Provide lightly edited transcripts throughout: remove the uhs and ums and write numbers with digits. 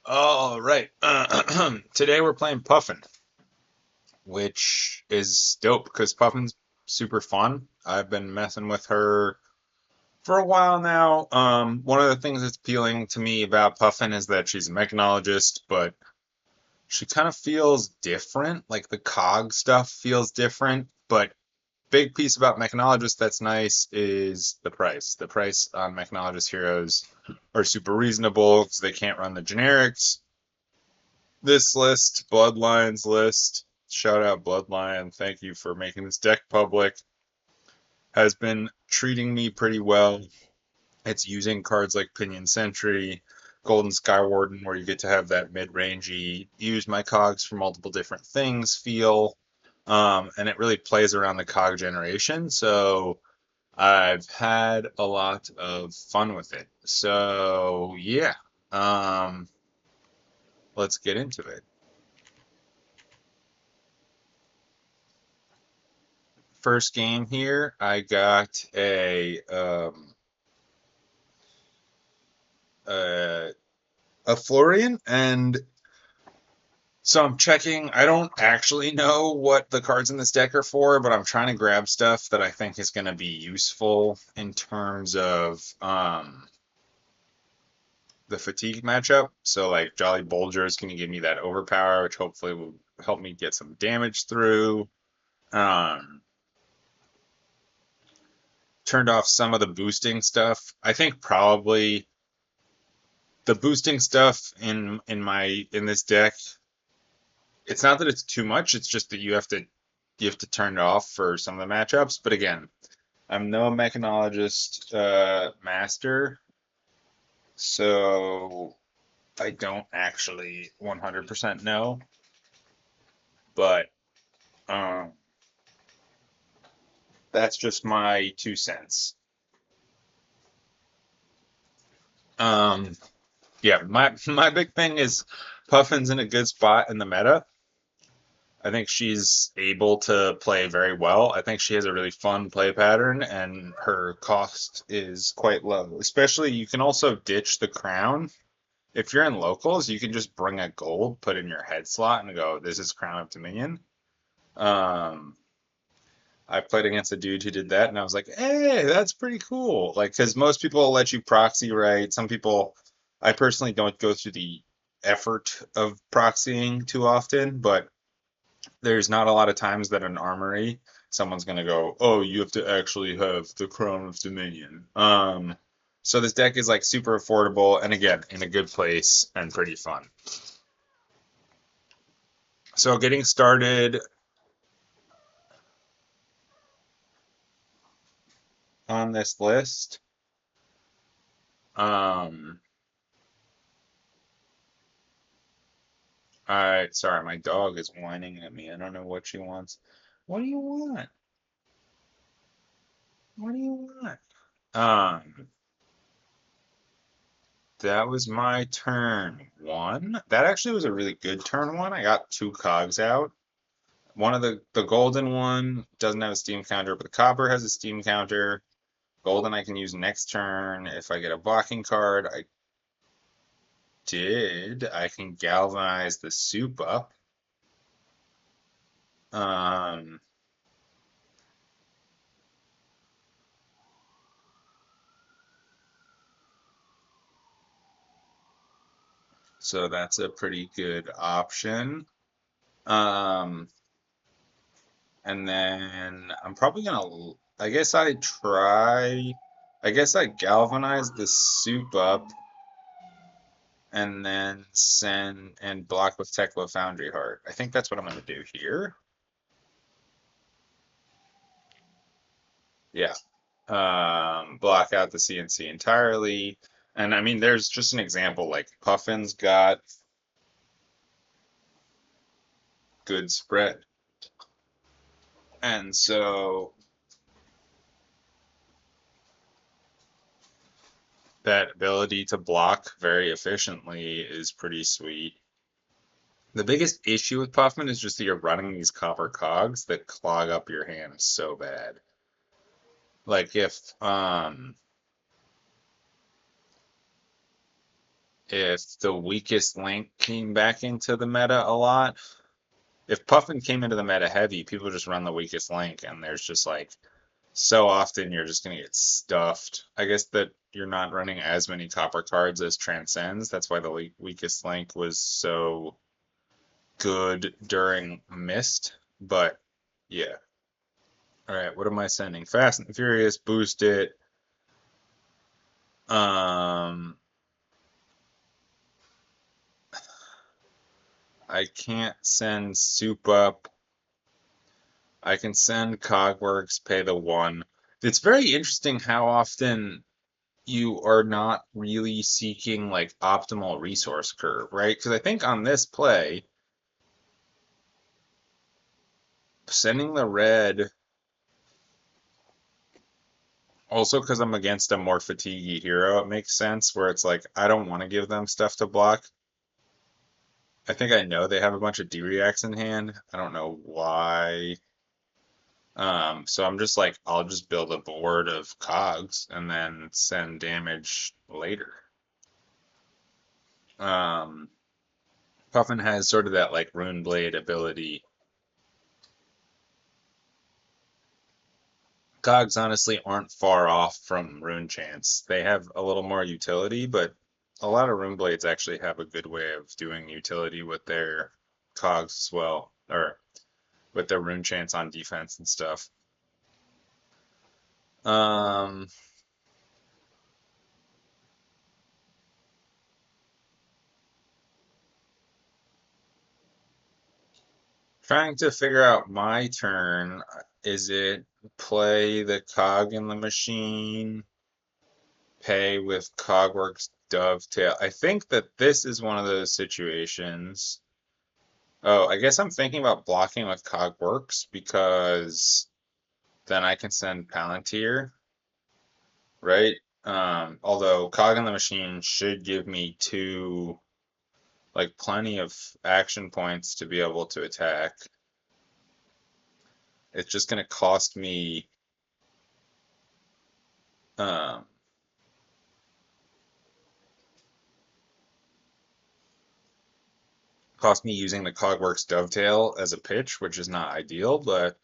All right. Today we're playing Puffin, which is dope because Puffin's super fun. I've been messing with her for a while now. One of the things that's appealing to me about Puffin is that she's a mechanologist, but she kind of feels different. Like the cog stuff feels different, but big piece about mechanologist that's nice is the price. The price on mechanologist heroes are super reasonable because they can't run the generics. This list, Bloodlines list, shout out Bloodline, thank you for making this deck public, has been treating me pretty well. It's using cards like Pinion Sentry, Golden Skywarden, where you get to have that mid-rangey, use my cogs for multiple different things feel. And it really plays around the cog generation. So I've had a lot of fun with it. So yeah, um, let's get into it. First game here, I got uh, a Florian, and so I'm checking. I don't actually know what the cards in this deck are for, but I'm trying to grab stuff that I think is going to be useful in terms of the fatigue matchup. So like Jolly Bulger is going to give me that overpower, which hopefully will help me get some damage through. Um, Turned off some of the boosting stuff. I think probably the boosting stuff in this deck, it's not that it's too much, it's just that you have to turn it off for some of the matchups. But again, I'm no mechanologist master, so I don't actually 100% know, but um, that's just my 2 cents. Um, yeah, my big thing is Puffin's in a good spot in the meta. I think she's able to play very well. I think she has a really fun play pattern, and her cost is quite low. Especially, you can also ditch the crown. If you're in locals, you can just bring a gold, put in your head slot, and go, "This is Crown of Dominion." Um, I played against a dude who did that, and I was like, "Hey, that's pretty cool." Like, because most people will let you proxy, right? Some people, I personally don't go through the effort of proxying too often, but there's not a lot of times that an armory someone's gonna go, oh, you have to actually have the Crown of Dominion. So this deck is like super affordable and again in a good place and pretty fun. So getting started on this list. Um, sorry, my dog is whining at me. I don't know what she wants. What do you want? What do you want? Um, that was my turn one. That actually was a really good turn one. I got two cogs out. One of the golden one doesn't have a steam counter, but the copper has a steam counter. Golden I can use next turn if I get a blocking card. I did. I can galvanize the soup up. Um, so that's a pretty good option. Um, and then I'm probably gonna. I guess I try. I guess I galvanize the soup up and then send and block with Tekla Foundry Heart. I think that's what I'm gonna do here. Yeah. Block out the CNC entirely. And I mean, there's just an example like Puffin's got good spread. And so that ability to block very efficiently is pretty sweet. The biggest issue with Puffin is just that you're running these copper cogs that clog up your hand so bad. Like if the weakest link came back into the meta a lot. If Puffin came into the meta heavy, people just run the weakest link, and there's just like so often you're just gonna get stuffed. I guess that you're not running as many copper cards as Transcends. That's why the weakest link was so good during Mist. But yeah. All right, what am I sending? Fast and Furious, boost it. Um, I can't send Soup Up. I can send Cogworks, pay the one. It's very interesting how often you are not really seeking like optimal resource curve, right? Because I think on this play, sending the red, also because I'm against a more fatiguey hero, it makes sense where it's like I don't want to give them stuff to block. I think I know they have a bunch of D-reacts in hand. I don't know why. So I'm just like, I'll just build a board of cogs and then send damage later. Um, Puffin has sort of that like Rune Blade ability. Cogs honestly aren't far off from Rune Chance. They have a little more utility, but a lot of Rune Blades actually have a good way of doing utility with their cogs as well, or with their Rune Chance on defense and stuff. Um, Trying to figure out my turn. Is it play the cog in the machine, pay with Cogworks Dovetail? I think that this is one of those situations. Oh, I guess I'm thinking about blocking with Cogworks because then I can send Palantir, right? Although Cog in the machine should give me two, like plenty of action points to be able to attack. It's just going to um, cost me using the Cogworks Dovetail as a pitch, which is not ideal, but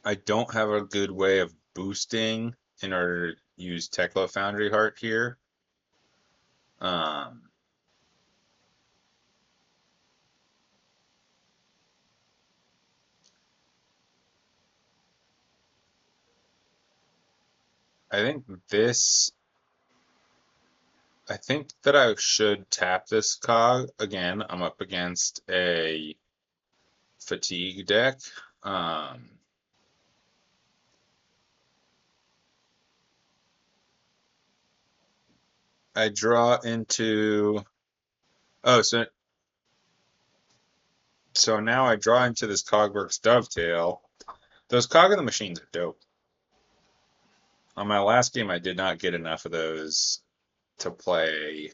I don't have a good way of boosting in order to use Tekla Foundry Heart here. Um, I think this I think that I should tap this cog again. I'm up against a fatigue deck. Um, I draw into oh so now I draw into this Cogworks Dovetail. Those cog in the machines are dope. On my last game, I did not get enough of those to play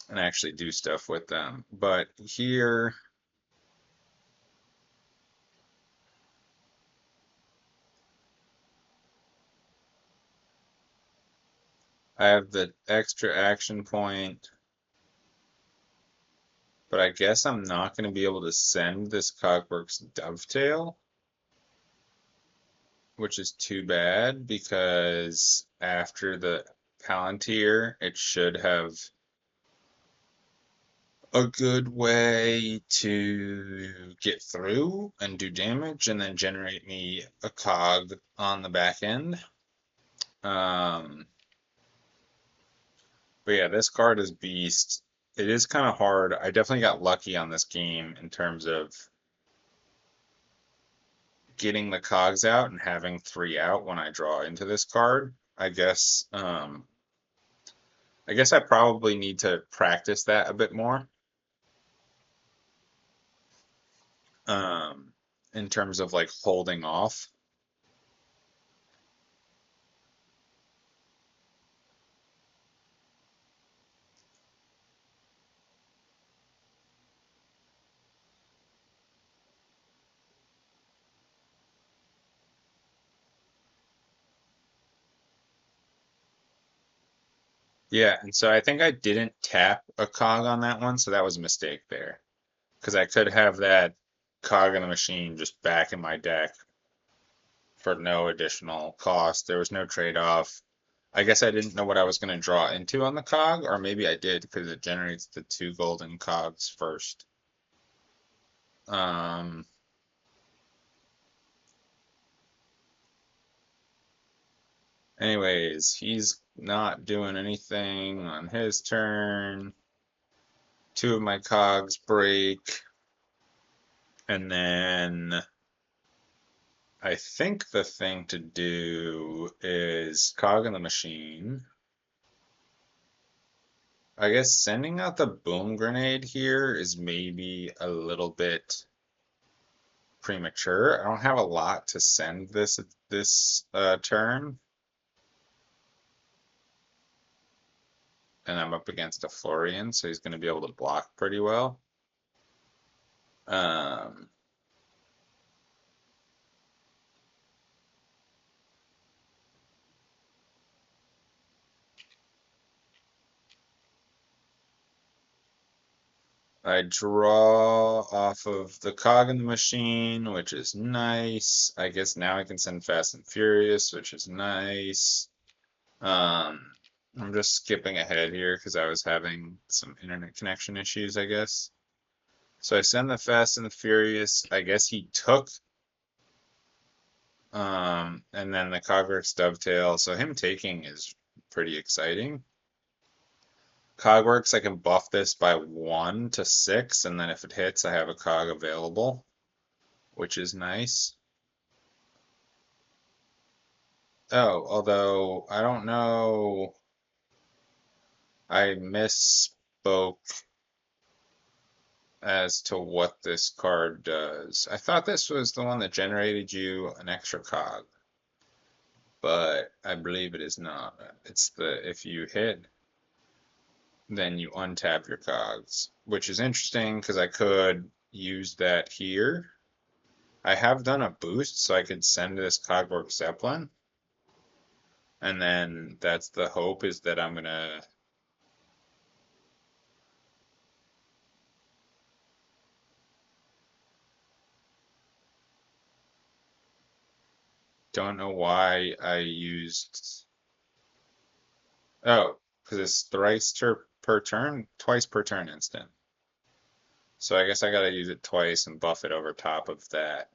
and actually do stuff with them. But here, I have the extra action point, but I guess I'm not going to be able to send this Cogworks Dovetail, which is too bad because after the Palantir, it should have a good way to get through and do damage and then generate me a cog on the back end. Um, but yeah, this card is beast. It is kind of hard. I definitely got lucky on this game in terms of getting the cogs out and having three out when I draw into this card. I guess I probably need to practice that a bit more. In terms of like holding off. Yeah, and so I think I didn't tap a cog on that one, so that was a mistake there. Because I could have that cog in the machine just back in my deck for no additional cost. There was no trade-off. I guess I didn't know what I was going to draw into on the cog, or maybe I did because it generates the two golden cogs first. Um, Anyways, he's not doing anything on his turn. Two of my cogs break, and then I think the thing to do is cog in the machine. I guess sending out the boom grenade here is maybe a little bit premature. I don't have a lot to send this turn, and I'm up against a Florain, so he's going to be able to block pretty well. Um, I draw off of the cog in the machine, which is nice. I guess now I can send Fast and Furious, which is nice. Um, I'm just skipping ahead here because I was having some internet connection issues, I guess. So I send the Fast and the Furious. I guess he took, and then the Cogworks Dovetail. So him taking is pretty exciting. Cogworks, I can buff this by 1 to 6, and then if it hits, I have a cog available, which is nice. Oh, although I don't know, I misspoke as to what this card does. I thought this was the one that generated you an extra cog, but I believe it is not. It's the if you hit, then you untap your cogs, which is interesting because I could use that here. I have done a boost, so I could send this Cogwork Zeppelin, and then that's the hope is that I'm gonna. Don't know why I used. Oh, because it's thrice per turn, twice per turn instant. So I guess I gotta use it twice and buff it over top of that.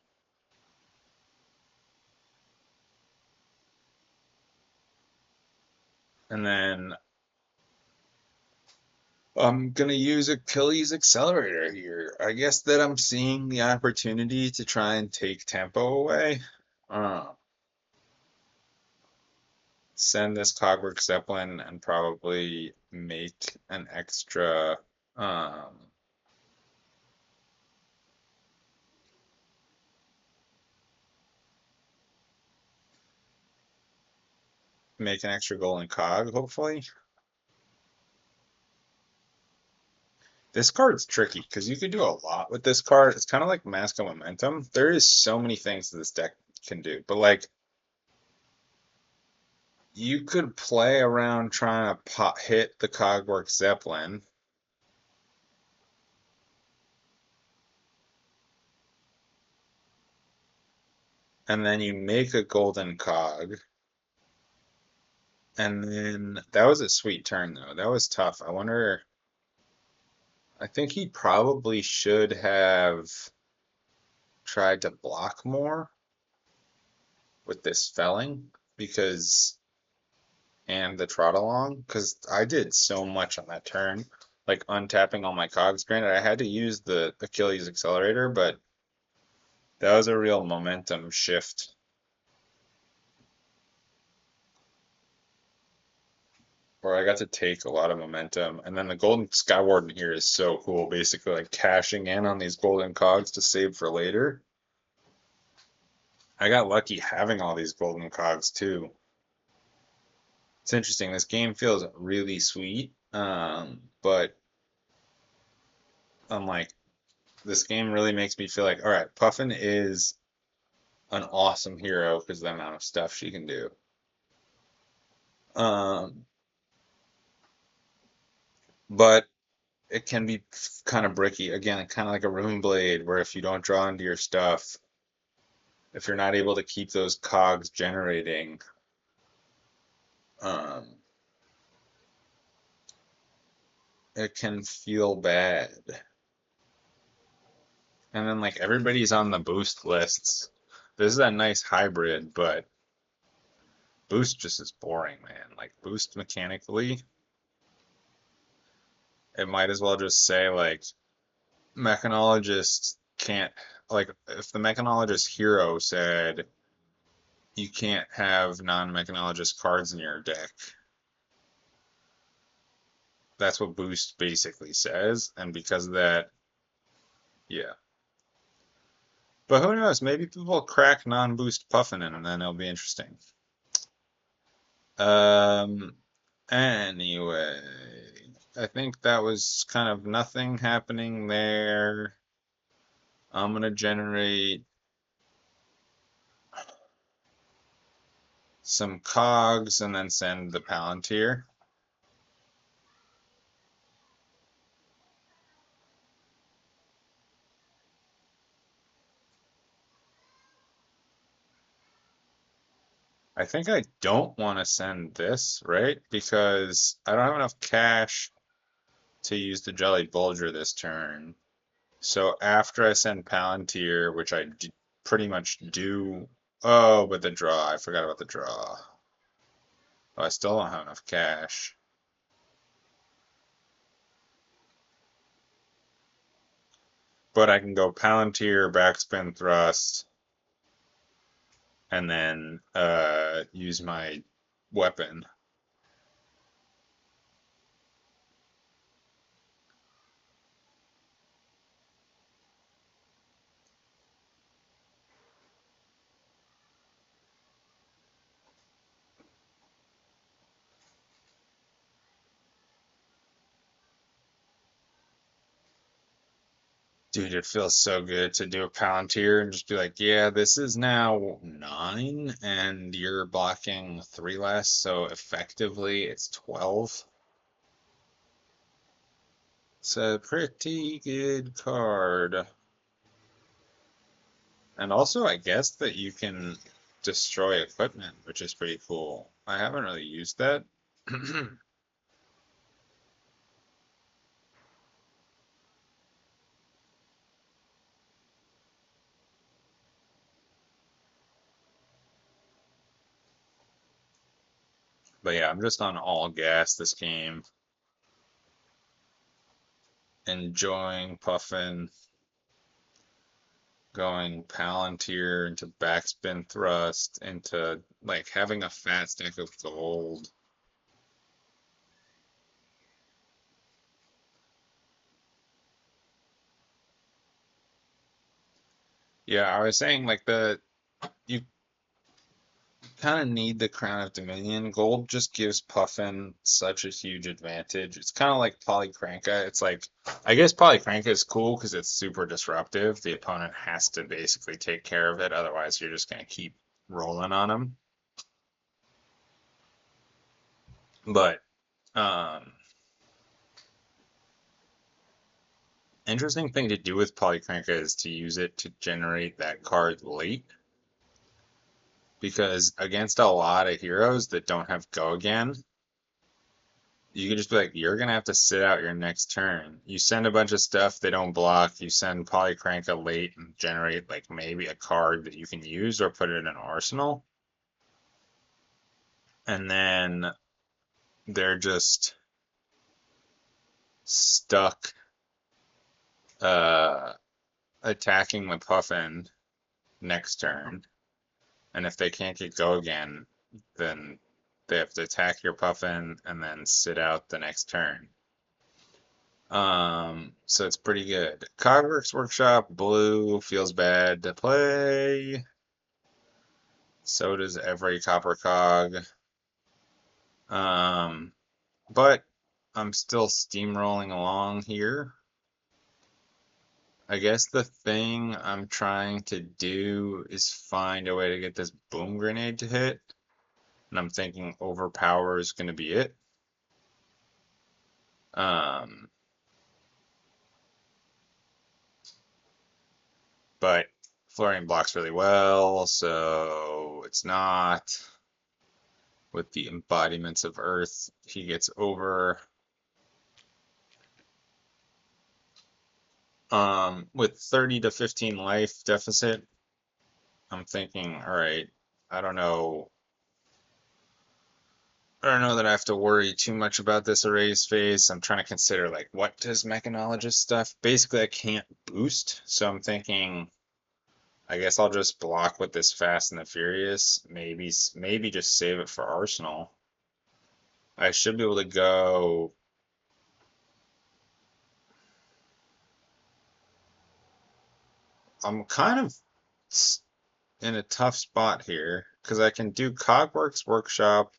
And then I'm gonna use Achilles Accelerator here. I guess that I'm seeing the opportunity to try and take tempo away. Uh, Send this Cogwork Zeppelin and probably make an extra um, make an extra golden cog, hopefully. This card's tricky because you could do a lot with this card. It's kind of like Mask of Momentum. There is so many things that this deck can do, but like you could play around trying to hit the Cogwork Zeppelin, and then you make a golden cog, and then that was a sweet turn though. That was tough. I wonder. I think he probably should have tried to block more with this felling because and the trot along because I did so much on that turn, like untapping all my cogs. Granted, I had to use the Achilles accelerator, but that was a real momentum shift. Where I got to take a lot of momentum, and then the Golden Skywarden here is so cool. Basically, like cashing in on these golden cogs to save for later. I got lucky having all these golden cogs too. It's interesting. This game feels really sweet, but I'm like, this game really makes me feel like, all right, Puffin is an awesome hero because of the amount of stuff she can do. Um, but it can be kind of bricky. Again, kind of like a rune blade, where if you don't draw into your stuff, if you're not able to keep those cogs generating, um, it can feel bad. And then like everybody's on the boost lists. This is a nice hybrid, but boost just is boring, man. Like boost mechanically, it might as well just say like mechanologist can't, like if the mechanologist hero said you can't have non-mechanologist cards in your deck. That's what boost basically says, and because of that, yeah. But who knows? Maybe people will crack non-boost Puffin in, and then it'll be interesting. Um. Anyway, I think that was kind of nothing happening there. I'm gonna generate some cogs and then send the Palantir. I think I don't want to send this, right? Because I don't have enough cash to use the Jelly Bulger this turn. So after I send Palantir, which I pretty much do. Oh, but the draw. I forgot about the draw. Oh, I still don't have enough cash. But I can go Palantir, Backspin Thrust, and then use my weapon. Dude, it feels so good to do a Palantir and just be like, yeah, this is now 9, and you're blocking 3 less, so effectively it's 12. It's a pretty good card. And also, I guess that you can destroy equipment, which is pretty cool. I haven't really used that. But yeah, I'm just on all gas this game. Enjoying Puffin, going Palantir into backspin thrust, into like having a fat stack of gold. Yeah, I was saying like you kind of need the Crown of Dominion. Gold just gives Puffin such a huge advantage. It's kind of like Polycranka. It's like, I guess Polycranka is cool because it's super disruptive. The opponent has to basically take care of it, otherwise you're just gonna keep rolling on them. But interesting thing to do with Polycranka is to use it to generate that card late. Because against a lot of heroes that don't have go again, you can just be like, you're gonna have to sit out your next turn. You send a bunch of stuff, they don't block. You send Polycranka late and generate like maybe a card that you can use or put it in an arsenal. And then they're just stuck uh, attacking the Puffin next turn. And if they can't get go again, then they have to attack your Puffin and then sit out the next turn. So it's pretty good. Cogworks Workshop, blue, feels bad to play. So does every copper cog. Um, but I'm still steamrolling along here. I guess the thing I'm trying to do is find a way to get this boom grenade to hit. And I'm thinking overpower is going to be it. Um, but Florain blocks really well, so it's not. With the embodiments of Earth, he gets over. With 30 to 15 life deficit, I'm thinking, all right, I don't know. I don't know that I have to worry too much about this erase phase. I'm trying to consider like what does mechanologist stuff? Basically, I can't boost, so I'm thinking I guess I'll just block with this Fast and the Furious. Maybe just save it for Arsenal. I should be able to go. I'm kind of in a tough spot here because I can do Cogworks Workshop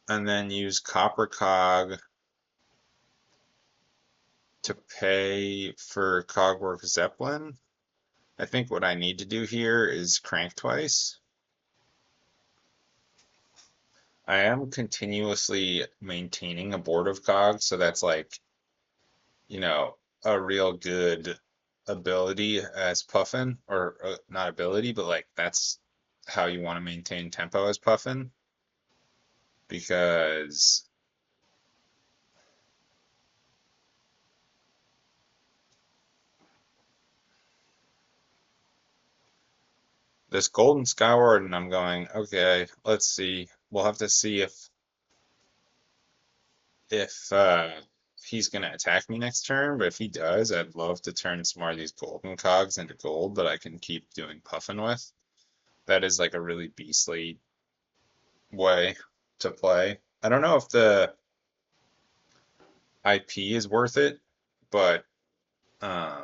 and then use Copper Cog to pay for Cogworks Zeppelin. I think what I need to do here is crank twice. I am continuously maintaining a board of cogs, so that's like, you know, a real good ability as Puffin, or not ability, but like that's how you want to maintain tempo as Puffin, because this Golden Skyward, and I'm going, okay, let's see. We'll have to see if he's gonna attack me next turn, but if he does, I'd love to turn some more of these golden cogs into gold that I can keep doing Puffin with. That is like a really beastly way to play. I don't know if the IP is worth it, but um,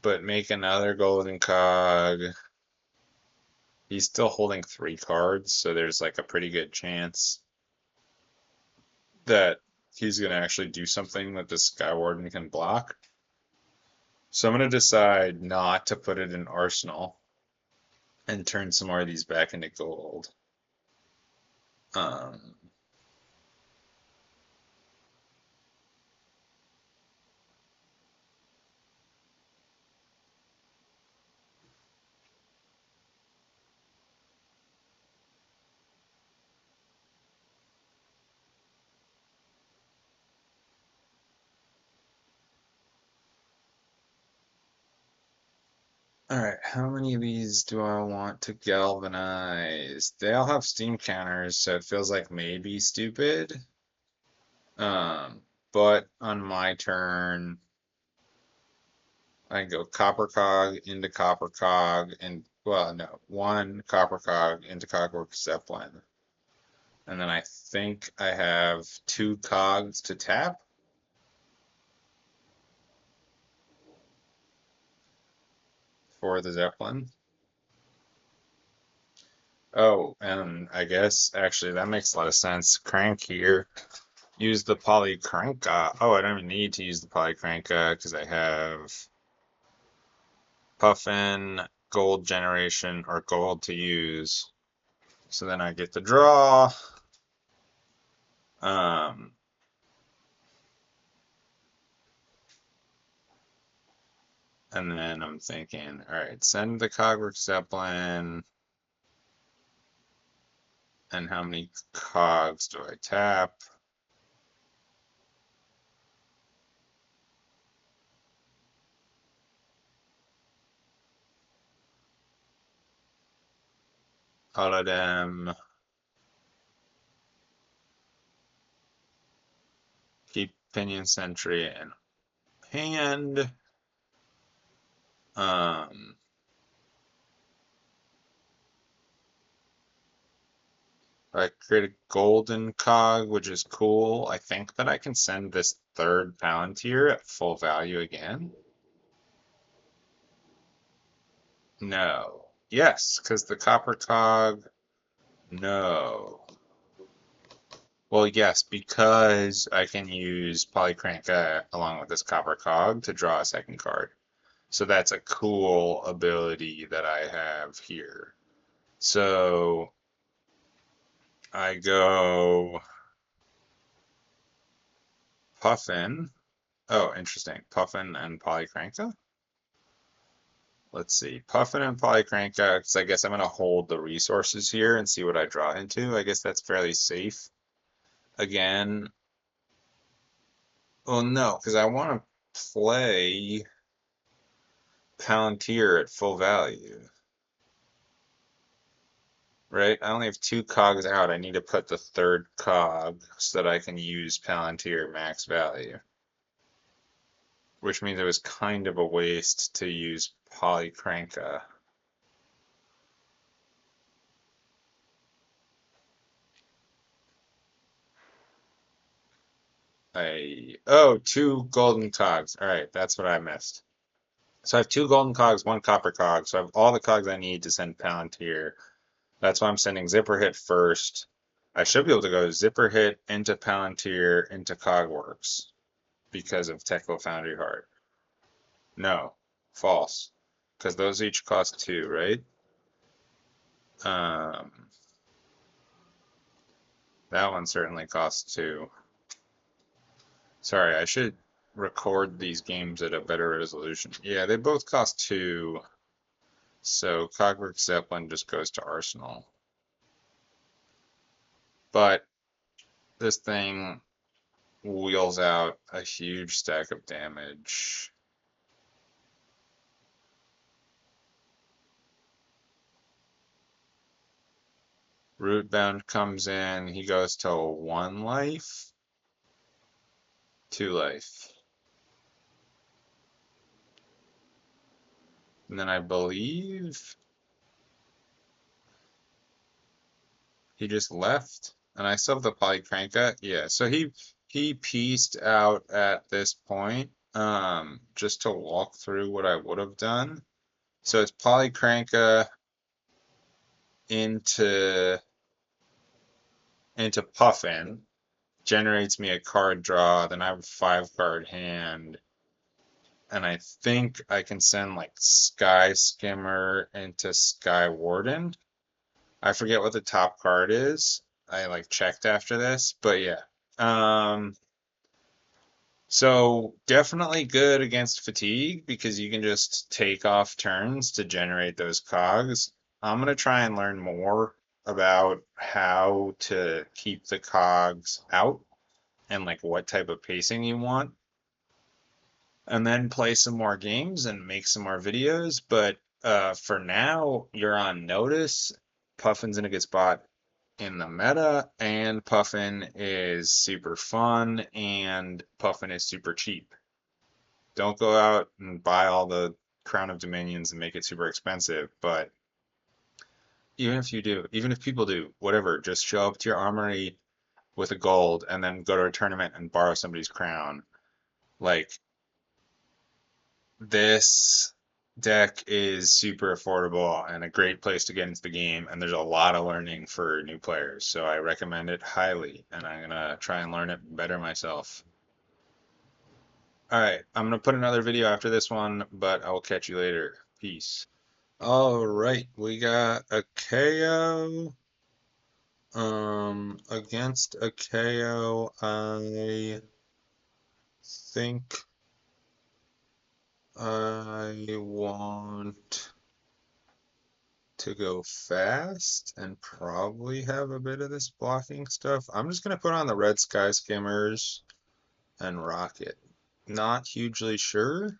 but make another golden cog. He's still holding 3 cards, so there's like a pretty good chance that he's gonna actually do something that the Skywarden can block. So I'm gonna decide not to put it in Arsenal and turn some more of these back into gold. Um, all right, how many of these do I want to galvanize? They all have steam counters, so it feels like maybe stupid. Um, but on my turn, I go copper cog into copper cog, and well, no, one copper cog into Cogwork Zeppelin. And then I think I have 2 cogs to tap for the Zeppelin. Oh, and I guess actually that makes a lot of sense. Crank here. Use the Polycranka. Oh, I don't even need to use the Polycranka because I have Puffin, gold generation, or gold to use. So then I get the draw. Um, and then I'm thinking, all right, send the Cogwork Zeppelin. And how many cogs do I tap? All of them. Keep Pinion Sentry in hand. Um, I create a golden cog, which is cool. I think that I can send this third Palantir at full value again. No. Yes, because the copper cog. No. Well, yes, because I can use Polycranka along with this Copper Cog to draw a second card. So that's a cool ability that I have here. So I go Puffin. Oh, interesting. Puffin and Polycranka. Let's see. Puffin and Polycranka, because I guess I'm going to hold the resources here and see what I draw into. I guess that's fairly safe. Again, well, no, because I want to play Palantir at full value, right? I only have two cogs out. I need to put the third cog so that I can use Palantir max value, which means it was kind of a waste to use Polycranka. Oh, two golden cogs. All right, that's what I missed. So I have two golden cogs, one copper cog. So I have all the cogs I need to send Palantir. That's why I'm sending Zipper Hit first. I should be able to go Zipper Hit into Palantir into Cogworks because of Technical Foundry Heart. No, false. Because those each cost two, right? Um, that one certainly costs two. Sorry, I should record these games at a better resolution. Yeah, they both cost two. So Cogworks Zeppelin just goes to Arsenal. But this thing wheels out a huge stack of damage. Rootbound comes in, he goes to one life, two life. And then I believe he just left. And I still have the Polycranka. Yeah, so he pieced out at this point, just to walk through what I would have done. So it's Polycranka into Puffin, generates me a card draw, then I have a 5 card hand, and I think I can send like Sky Skimmer into Sky Warden. I forget what the top card is. I like checked after this, but yeah. So definitely good against fatigue because you can just take off turns to generate those cogs. I'm gonna try and learn more about how to keep the cogs out and like what type of pacing you want, and then play some more games and make some more videos. But for now, you're on notice. Puffin's in a good spot in the meta, and Puffin is super fun, and Puffin is super cheap. Don't go out and buy all the Crown of Dominions and make it super expensive, but even if you do, even if people do, whatever, just show up to your armory with a gold and then go to a tournament and borrow somebody's crown. Like, this deck is super affordable and a great place to get into the game, and there's a lot of learning for new players, so I recommend it highly, and I'm gonna try and learn it better myself. Alright, I'm gonna put another video after this one, but I will catch you later. Peace. Alright, we got a KO. Against a KO, I think I want to go fast and probably have a bit of this blocking stuff. I'm just going to put on the red sky skimmers and rock it. Not hugely sure.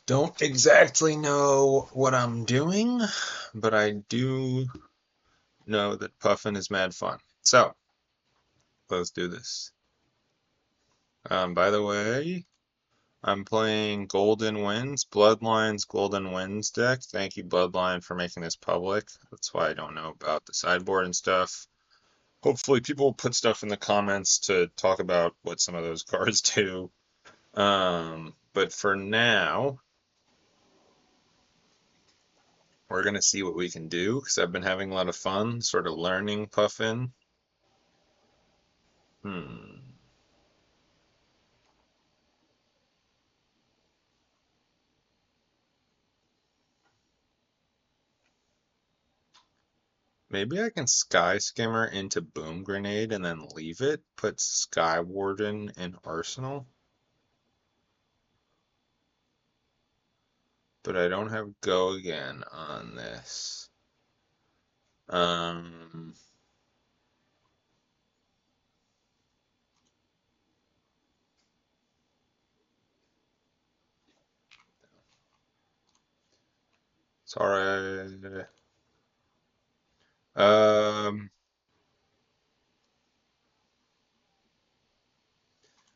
Don't exactly know what I'm doing, but I do know that Puffin is mad fun. So, let's do this. By the way, I'm playing Golden Winds, Bloodline's Golden Winds deck. Thank you, Bloodline, for making this public. That's why I don't know about the sideboard and stuff. Hopefully, people will put stuff in the comments to talk about what some of those cards do. But for now, we're going to see what we can do because I've been having a lot of fun sort of learning Puffin. Hmm. Maybe I can Sky Skimmer into Boom Grenade and then leave it. Put Sky Warden in Arsenal. But I don't have Go again on this. Um, Sorry. Um,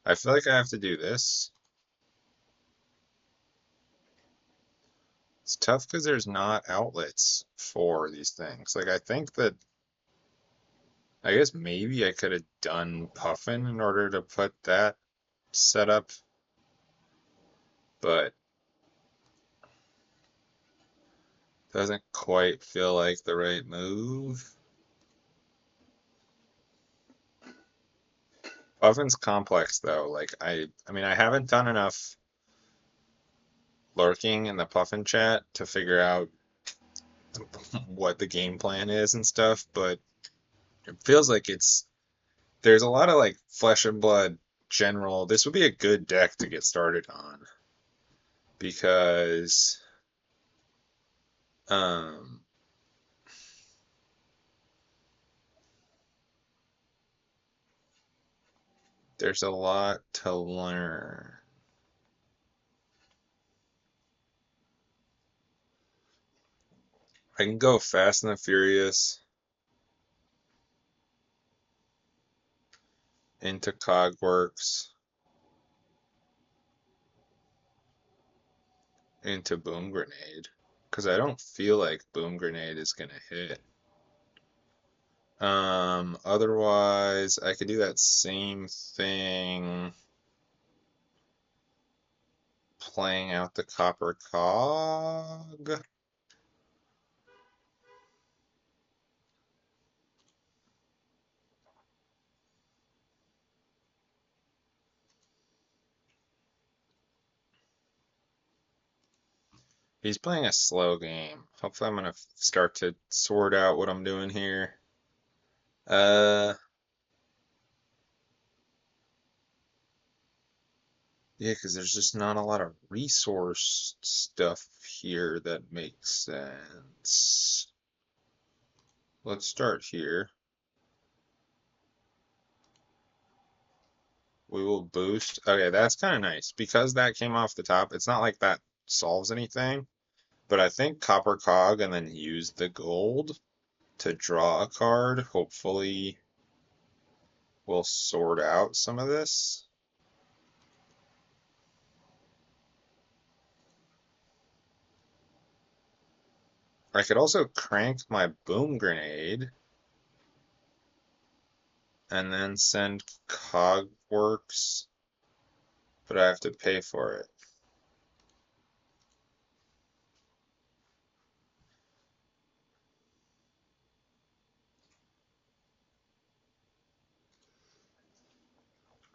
I feel like I have to do this. It's tough because there's not outlets for these things. Like, I think that, I guess maybe I could have done Puffin in order to put that setup, but doesn't quite feel like the right move. Puffin's complex though. Like, I mean, I haven't done enough lurking in the Puffin chat to figure out what the game plan is and stuff, but it feels like there's a lot of like flesh and blood general. This would be a good deck to get started on because um there's a lot to learn. I can go Fast and the Furious into Cogworks into Boom Grenade because I don't feel like Boom Grenade is gonna hit. Otherwise, I could do that same thing playing out the Copper Cog. He's playing a slow game. Hopefully, I'm gonna start to sort out what I'm doing here. Uh, yeah, because there's just not a lot of resource stuff here that makes sense. Let's start here. We will boost. Okay, that's kind of nice. Because that came off the top, it's not like that solves anything. But I think Copper Cog and then use the gold to draw a card. Hopefully, will sort out some of this. I could also crank my Boom Grenade and then send Cogworks, but I have to pay for it.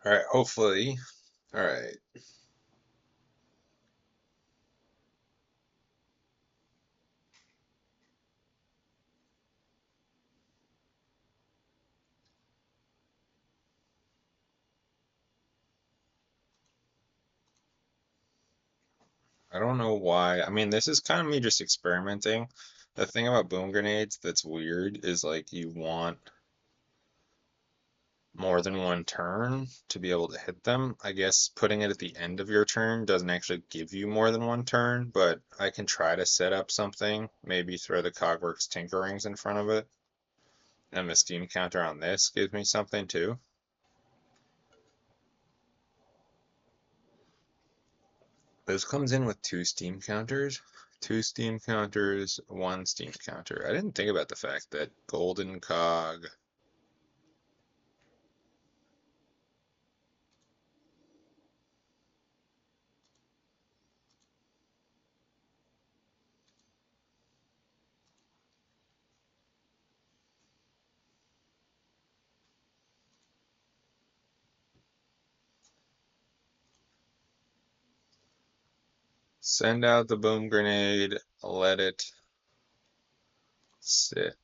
All right, hopefully. All right. I don't know why. I mean, this is kind of me just experimenting. The thing about Boom Grenades that's weird is like you want more than one turn to be able to hit them. I guess putting it at the end of your turn doesn't actually give you more than one turn, but I can try to set up something, maybe throw the Cogworks Tinkerings in front of it, and the Steam counter on this gives me something too. This comes in with two Steam counters. Two Steam counters, one Steam counter. I didn't think about the fact that Golden Cog. Send out the boom grenade, let it sit.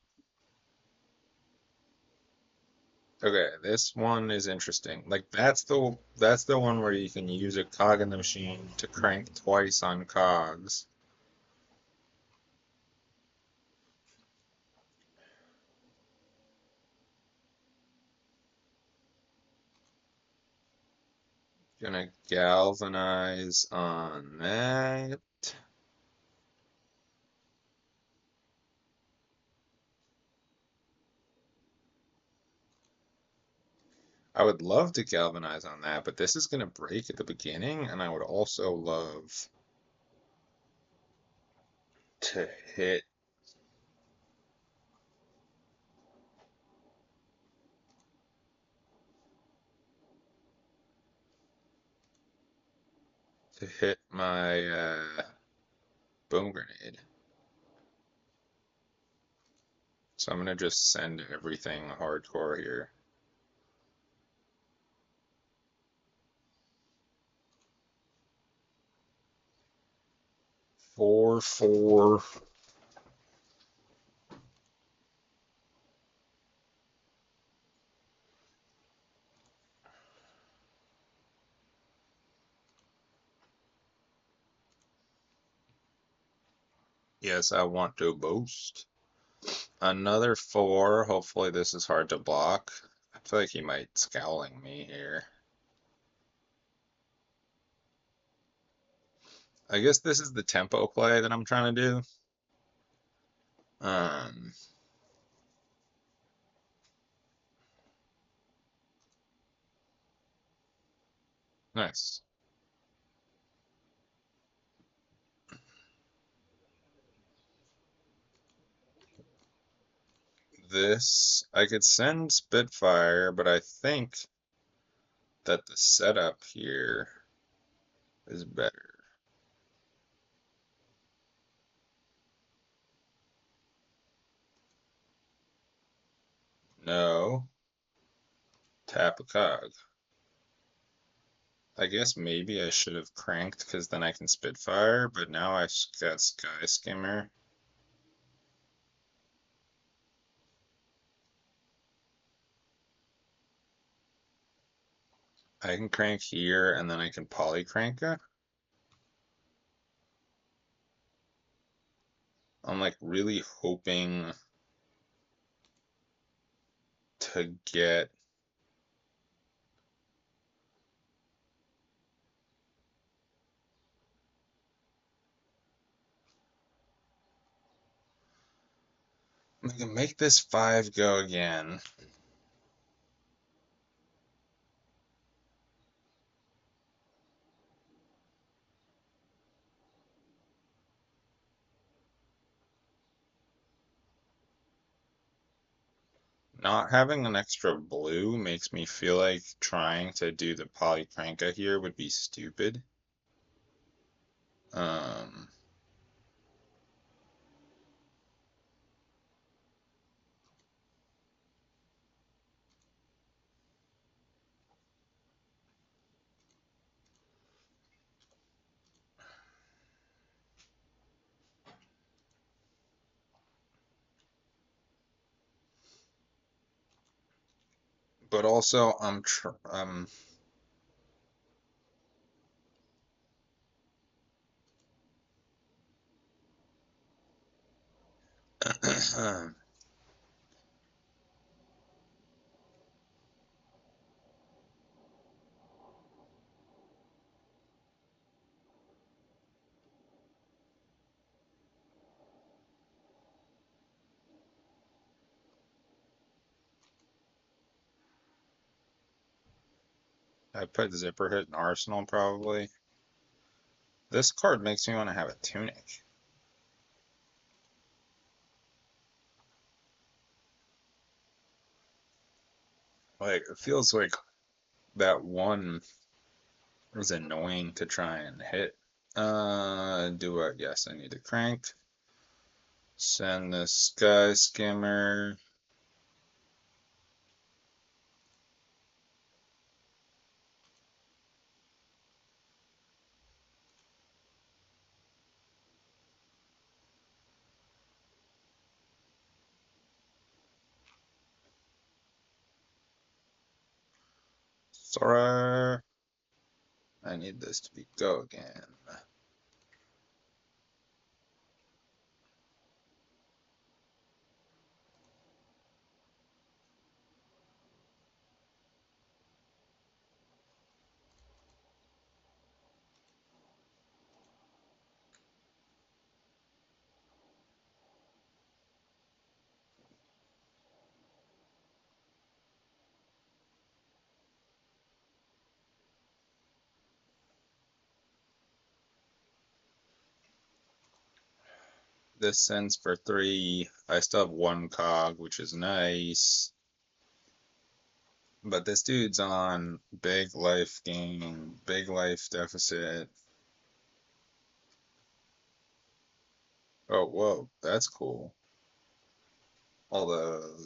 Okay, this one is interesting. Like that's the one where you can use a cog in the machine to crank twice on cogs. Gonna galvanize on that. I would love to galvanize on that, but this is gonna break at the beginning, and I would also love to hit my boom grenade. So I'm gonna just send everything hardcore here. 4-4. Yes, I want to boost. Another 4. Hopefully this is hard to block. I feel like he might scowling me here. I guess this is the tempo play that I'm trying to do. Um, nice. This, I could send Spitfire, but I think that the setup here is better. No, tap a cog. I guess maybe I should have cranked because then I can Spitfire, but now I got Sky Skimmer. I can crank here and then I can poly crank it. I'm like really hoping to get I can make this 5 go again. Not having an extra blue makes me feel like trying to do the Polycranka here would be stupid. Um, but also I put Zipper Hit in Arsenal probably. This card makes me want to have a Tunic. Like it feels like that one is annoying to try and hit. Do I? Yes, I need to crank. Send the Sky Skimmer. Sorry. I need this to be go again. This sends for 3. I still have 1 cog, which is nice. But this dude's on big life gain, big life deficit. Oh, whoa, that's cool. Although,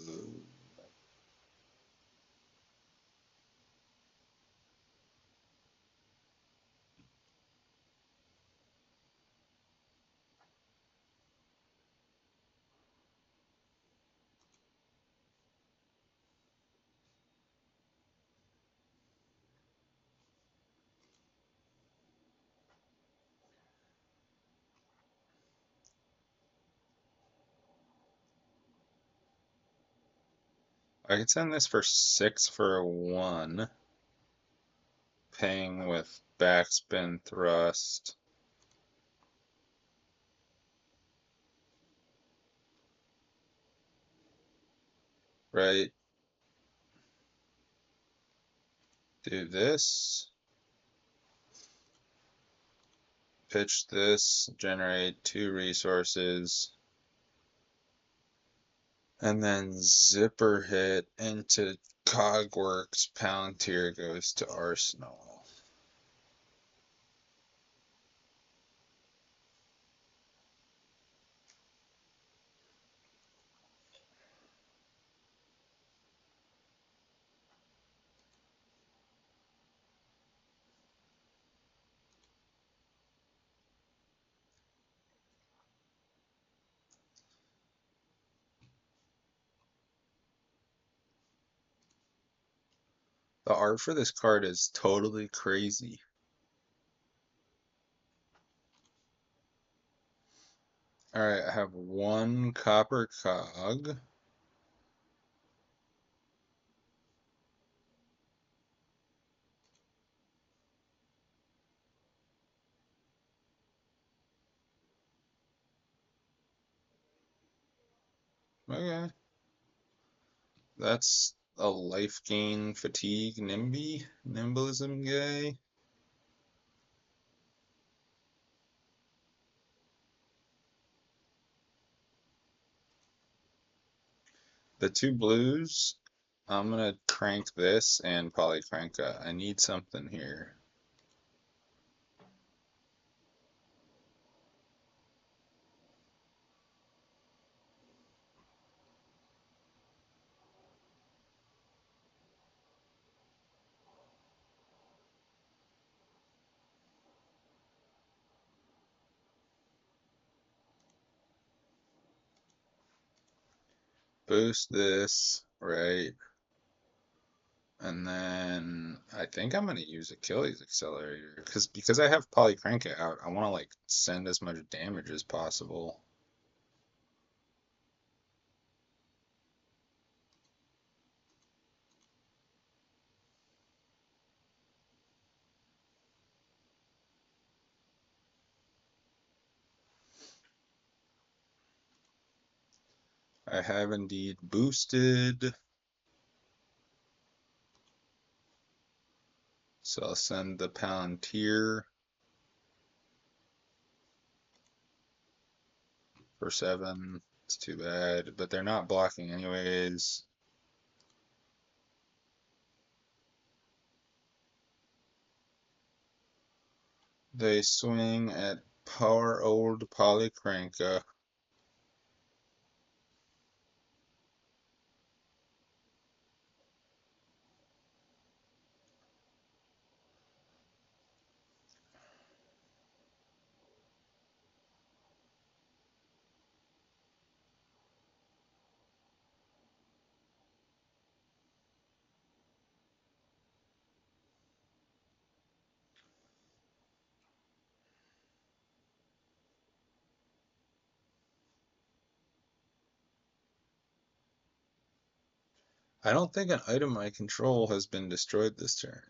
I could send this for 6 for a 1, paying with backspin thrust. Right? Do this, pitch this, generate 2 resources, and then zipper hit into Cogworks. Palantir goes to Arsenal. The art for this card is totally crazy. Alright, I have 1 copper cog. Okay. That's a life gain fatigue nimblism guy. The 2 blues, I'm gonna crank this and polycranka. I need something here. Boost this, right? And then I think I'm gonna use Achilles Accelerator because I have Polycranka out. I want to like send as much damage as possible. I have indeed boosted, so I'll send the Palantir for 7. It's too bad, but they're not blocking anyways. They swing at power old Polycranka. I don't think an item I control has been destroyed this turn.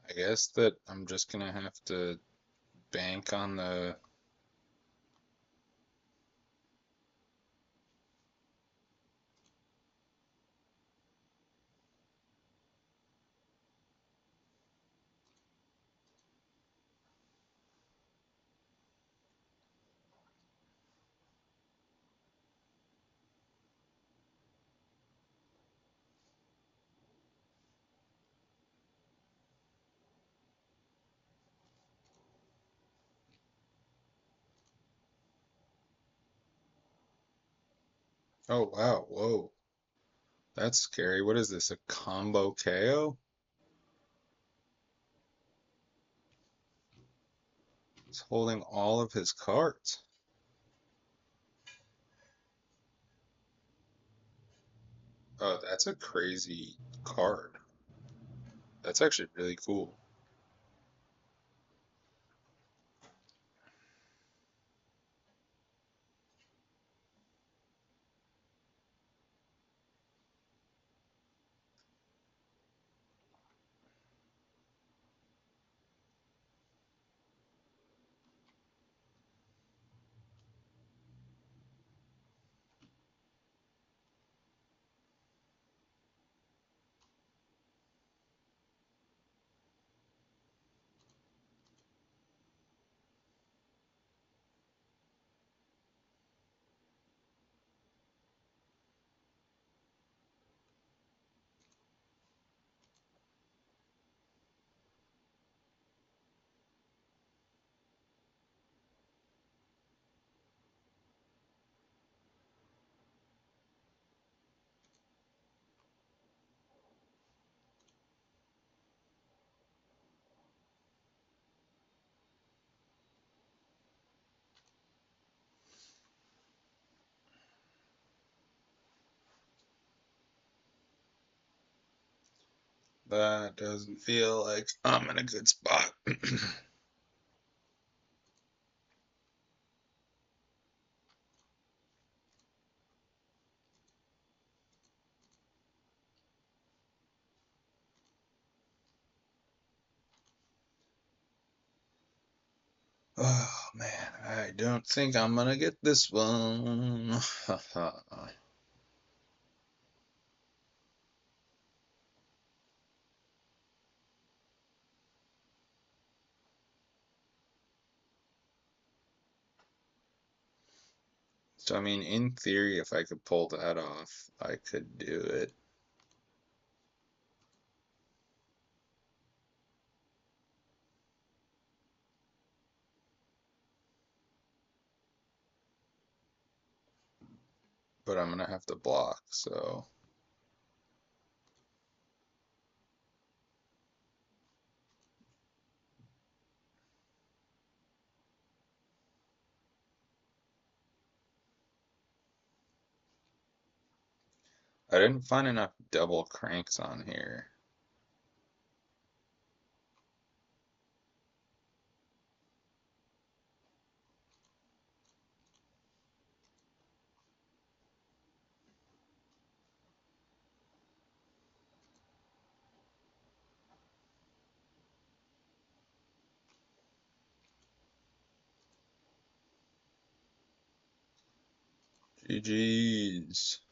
I guess that I'm just gonna have to bank on the. Oh wow, whoa. That's scary. What is this, a combo KO? He's holding all of his cards. Oh, that's a crazy card. That's actually really cool. That doesn't feel like I'm in a good spot. Oh man, I don't think I'm gonna get this one. So, I mean, in theory, if I could pull that off, I could do it. But I'm gonna have to block, so. I didn't find enough double cranks on here. GG's.